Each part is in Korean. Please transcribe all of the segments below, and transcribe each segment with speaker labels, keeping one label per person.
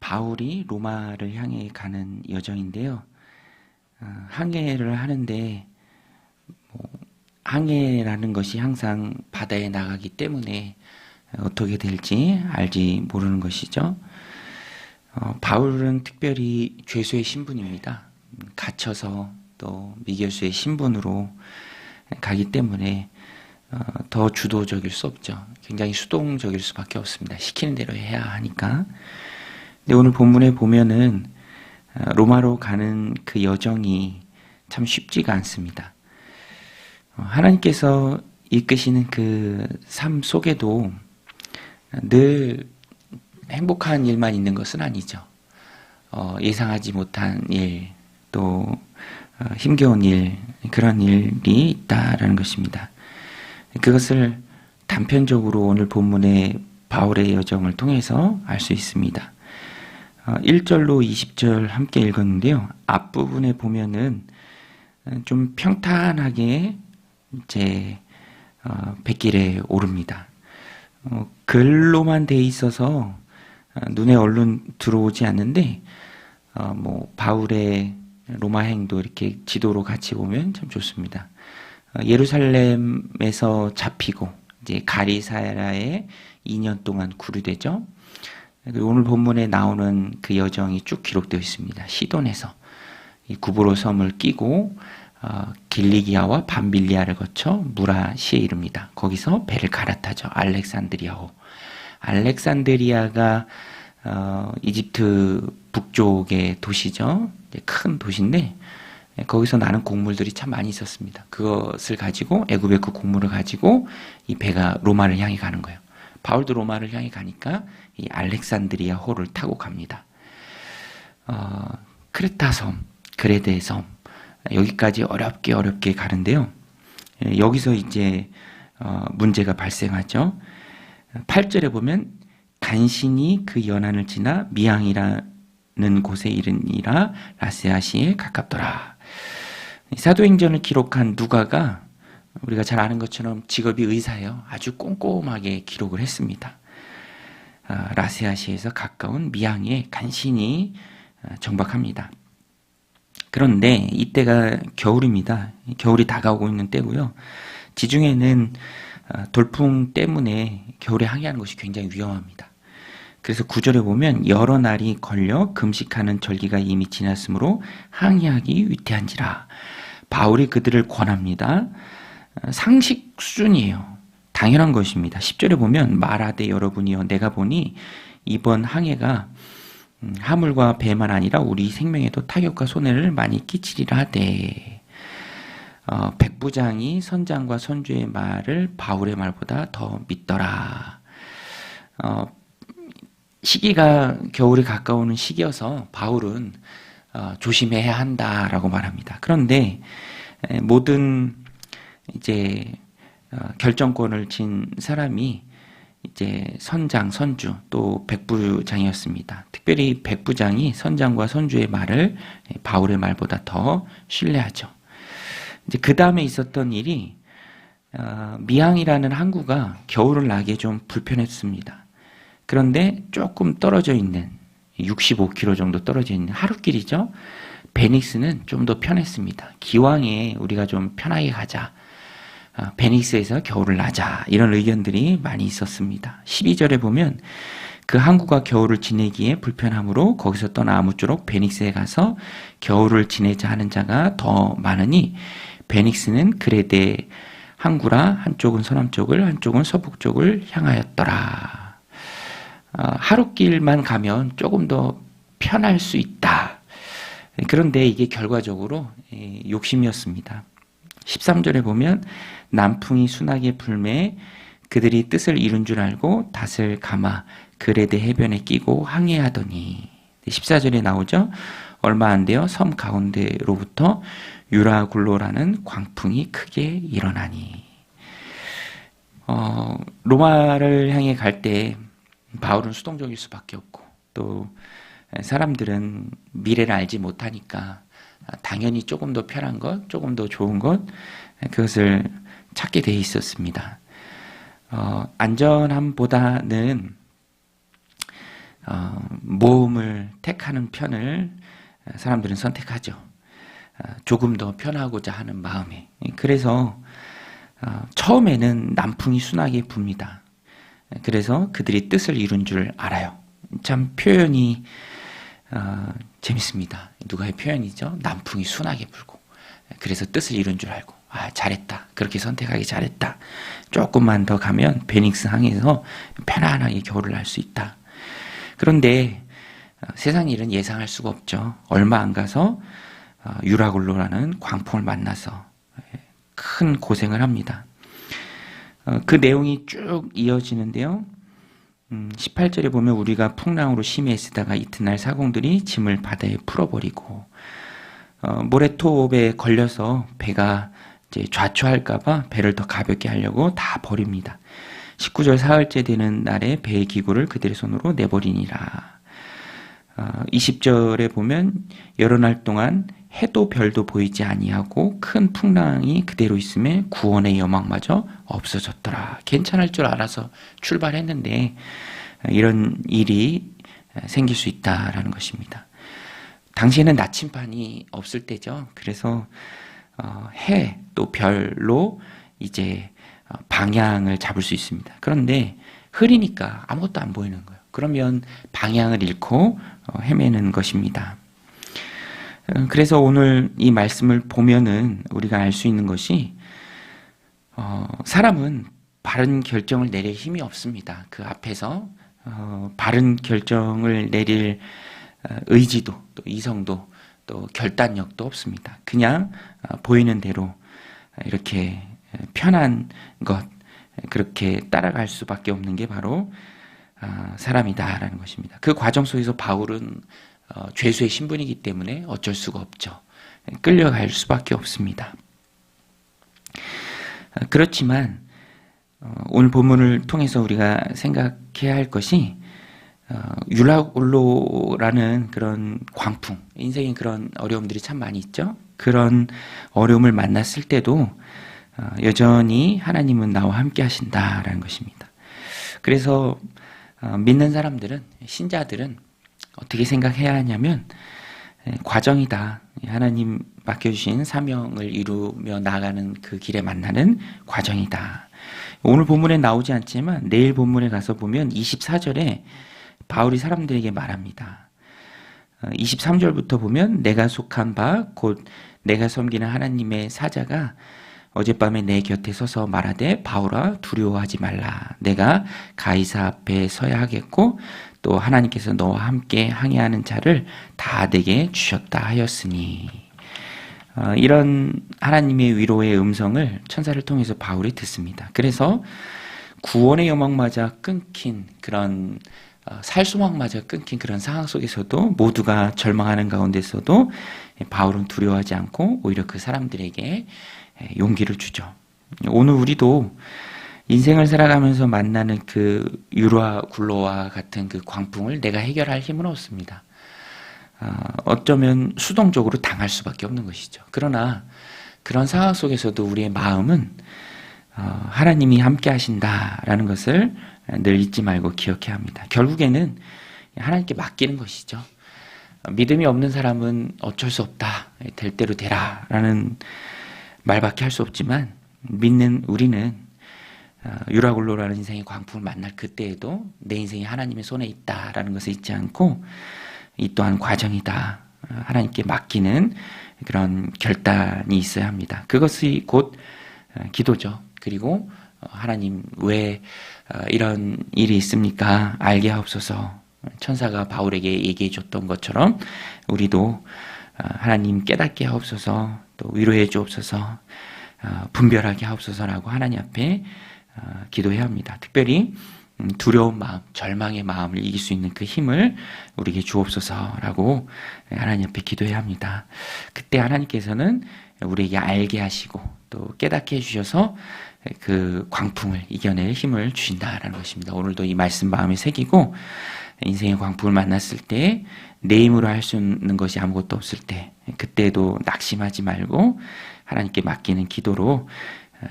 Speaker 1: 바울이 로마를 향해 가는 여정인데요. 항해를 하는데 항해라는 것이 항상 바다에 나가기 때문에 어떻게 될지 알지 모르는 것이죠. 바울은 특별히 죄수의 신분입니다. 갇혀서 또 미결수의 신분으로 가기 때문에 더 주도적일 수 없죠. 굉장히 수동적일 수밖에 없습니다. 시키는 대로 해야 하니까. 근데 오늘 본문에 보면은 로마로 가는 그 여정이 참 쉽지가 않습니다. 하나님께서 이끄시는 그 삶 속에도 늘 행복한 일만 있는 것은 아니죠. 예상하지 못한 일, 또 힘겨운 일, 그런 일이 있다라는 것입니다. 그것을 단편적으로 오늘 본문의 바울의 여정을 통해서 알 수 있습니다. 1절로 20절 함께 읽었는데요. 앞부분에 보면은 좀 평탄하게 이제 뱃길에 오릅니다. 글로만 돼 있어서 눈에 얼른 들어오지 않는데 바울의 로마행도 이렇게 지도로 같이 보면 참 좋습니다. 예루살렘에서 잡히고 이제 가리사야에 2년 동안 구류되죠. 그리고 오늘 본문에 나오는 그 여정이 쭉 기록되어 있습니다. 시돈에서 이 구브로 섬을 끼고 길리기아와 밤빌리아를 거쳐 무라시에 이릅니다. 거기서 배를 갈아타죠. 알렉산드리아호. 알렉산드리아가 이집트 북쪽의 도시죠. 큰 도시인데 거기서 나는 곡물들이 참 많이 있었습니다. 그것을 가지고 애굽의 그 곡물을 가지고 이 배가 로마를 향해 가는 거예요. 바울도 로마를 향해 가니까 이 알렉산드리아 호를 타고 갑니다. 크레타 섬, 그레데 섬 여기까지 어렵게 가는데요. 여기서 이제 문제가 발생하죠. 8절에 보면 간신히 그 연안을 지나 미항이라는 곳에 이르니라 라세아시에 가깝더라. 사도행전을 기록한 누가가 우리가 잘 아는 것처럼 직업이 의사예요. 아주 꼼꼼하게 기록을 했습니다. 라세아시에서 가까운 미항에 간신히 정박합니다. 그런데 이때가 겨울입니다. 겨울이 다가오고 있는 때고요. 지중해는 돌풍 때문에 겨울에 항해하는 것이 굉장히 위험합니다. 그래서 9절에 보면 여러 날이 걸려 금식하는 절기가 이미 지났으므로 항해하기 위태한지라. 바울이 그들을 권합니다. 상식 수준이에요. 당연한 것입니다. 10절에 보면 말하되 여러분이여 내가 보니 이번 항해가 하물과 배만 아니라 우리 생명에도 타격과 손해를 많이 끼치리라 하되 백부장이 선장과 선주의 말을 바울의 말보다 더 믿더라. 시기가 겨울이 가까우는 시기여서 바울은 조심해야 한다라고 말합니다. 그런데 모든 이제 결정권을 진 사람이 이제 선장, 선주, 또 백부장이었습니다. 특별히 백부장이 선장과 선주의 말을 바울의 말보다 더 신뢰하죠. 이제 그 다음에 있었던 일이 미항이라는 항구가 겨울을 나기에 좀 불편했습니다. 그런데 조금 떨어져 있는 65km 정도 떨어져 있는 하루길이죠. 베닉스는 좀 더 편했습니다. 기왕에 우리가 좀 편하게 가자. 베닉스에서 겨울을 나자 이런 의견들이 많이 있었습니다. 12절에 보면 그 항구가 겨울을 지내기에 불편하므로 거기서 떠나 아무쪼록 베닉스에 가서 겨울을 지내자 하는 자가 더 많으니 베닉스는 그레데 항구라 한쪽은 서남쪽을 한쪽은 서북쪽을 향하였더라. 하루길만 가면 조금 더 편할 수 있다. 그런데 이게 결과적으로 욕심이었습니다. 13절에 보면 남풍이 순하게 불매 그들이 뜻을 이룬 줄 알고 닷을 감아 그레데 해변에 끼고 항해하더니 14절에 나오죠. 얼마 안 되어 섬 가운데로부터 유라굴로라는 광풍이 크게 일어나니 로마를 향해 갈 때 바울은 수동적일 수밖에 없고 또 사람들은 미래를 알지 못하니까 당연히 조금 더 편한 것, 조금 더 좋은 것 그것을 찾게 돼 있었습니다. 안전함보다는 모험을 택하는 편을 사람들은 선택하죠. 조금 더 편하고자 하는 마음에. 그래서 처음에는 남풍이 순하게 붑니다. 그래서 그들이 뜻을 이룬 줄 알아요. 참 표현이 재밌습니다. 누가의 표현이죠? 남풍이 순하게 불고 그래서 뜻을 이룬 줄 알고 잘했다. 그렇게 선택하기 잘했다. 조금만 더 가면 베닉스 항에서 편안하게 겨울을 날 수 있다. 그런데 세상 일은 예상할 수가 없죠. 얼마 안 가서 유라굴로라는 광풍을 만나서 큰 고생을 합니다. 그 내용이 쭉 이어지는데요. 18절에 보면 우리가 풍랑으로 심히 애쓰다가 이튿날 사공들이 짐을 바다에 풀어버리고 모래톱에 걸려서 배가 이제 좌초할까봐 배를 더 가볍게 하려고 다 버립니다. 19절 사흘째 되는 날에 배의 기구를 그들의 손으로 내버리니라. 20절에 보면 여러 날 동안 해도 별도 보이지 아니하고 큰 풍랑이 그대로 있음에 구원의 여망마저 없어졌더라. 괜찮을 줄 알아서 출발했는데 이런 일이 생길 수 있다라는 것입니다. 당시에는 나침반이 없을 때죠. 그래서 해 또 별로 이제 방향을 잡을 수 있습니다. 그런데 흐리니까 아무것도 안 보이는 거예요. 그러면 방향을 잃고 헤매는 것입니다. 그래서 오늘 이 말씀을 보면은 우리가 알 수 있는 것이 사람은 바른 결정을 내릴 힘이 없습니다. 그 앞에서 바른 결정을 내릴 의지도 또 이성도 또 결단력도 없습니다. 그냥 보이는 대로 이렇게 편한 것 그렇게 따라갈 수밖에 없는 게 바로 사람이다라는 것입니다. 그 과정 속에서 바울은 죄수의 신분이기 때문에 어쩔 수가 없죠. 끌려갈 수밖에 없습니다. 그렇지만 오늘 본문을 통해서 우리가 생각해야 할 것이 율라굴로라는 그런 광풍, 인생에 그런 어려움들이 참 많이 있죠. 그런 어려움을 만났을 때도 여전히 하나님은 나와 함께 하신다라는 것입니다. 그래서 믿는 사람들은, 신자들은 어떻게 생각해야 하냐면 과정이다. 하나님 맡겨주신 사명을 이루며 나가는 그 길에 만나는 과정이다. 오늘 본문에 나오지 않지만 내일 본문에 가서 보면 24절에 바울이 사람들에게 말합니다. 23절부터 보면 내가 속한 바 곧 내가 섬기는 하나님의 사자가 어젯밤에 내 곁에 서서 말하되 바울아 두려워하지 말라. 내가 가이사 앞에 서야 하겠고 또 하나님께서 너와 함께 항해하는 자를 다 내게 주셨다 하였으니. 이런 하나님의 위로의 음성을 천사를 통해서 바울이 듣습니다. 그래서 구원의 여망마저 끊긴 그런 살소망마저 끊긴 그런 상황 속에서도 모두가 절망하는 가운데서도 바울은 두려워하지 않고 오히려 그 사람들에게 용기를 주죠. 오늘 우리도 인생을 살아가면서 만나는 그 유라굴로와 같은 그 광풍을 내가 해결할 힘은 없습니다. 어쩌면 수동적으로 당할 수밖에 없는 것이죠. 그러나 그런 상황 속에서도 우리의 마음은 하나님이 함께 하신다라는 것을 늘 잊지 말고 기억해야 합니다. 결국에는 하나님께 맡기는 것이죠. 믿음이 없는 사람은 어쩔 수 없다. 될 대로 되라 라는 말밖에 할 수 없지만 믿는 우리는 유라굴로라는 인생의 광풍을 만날 그때에도 내 인생이 하나님의 손에 있다라는 것을 잊지 않고 이 또한 과정이다. 하나님께 맡기는 그런 결단이 있어야 합니다. 그것이 곧 기도죠. 그리고 하나님 왜 이런 일이 있습니까? 알게 하옵소서. 천사가 바울에게 얘기해 줬던 것처럼 우리도 하나님 깨닫게 하옵소서, 또 위로해 주옵소서, 분별하게 하옵소서라고 하나님 앞에 기도해야 합니다. 특별히 두려운 마음, 절망의 마음을 이길 수 있는 그 힘을 우리에게 주옵소서라고 하나님 앞에 기도해야 합니다. 그때 하나님께서는 우리에게 알게 하시고 또 깨닫게 해주셔서 그 광풍을 이겨낼 힘을 주신다라는 것입니다. 오늘도 이 말씀 마음에 새기고 인생의 광풍을 만났을 때 내 힘으로 할 수 있는 것이 아무것도 없을 때 그때도 낙심하지 말고 하나님께 맡기는 기도로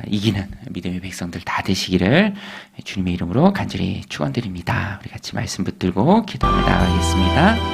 Speaker 1: 이기는 믿음의 백성들 다 되시기를 주님의 이름으로 간절히 축원드립니다. 우리 같이 말씀 붙들고 기도하며 나가겠습니다.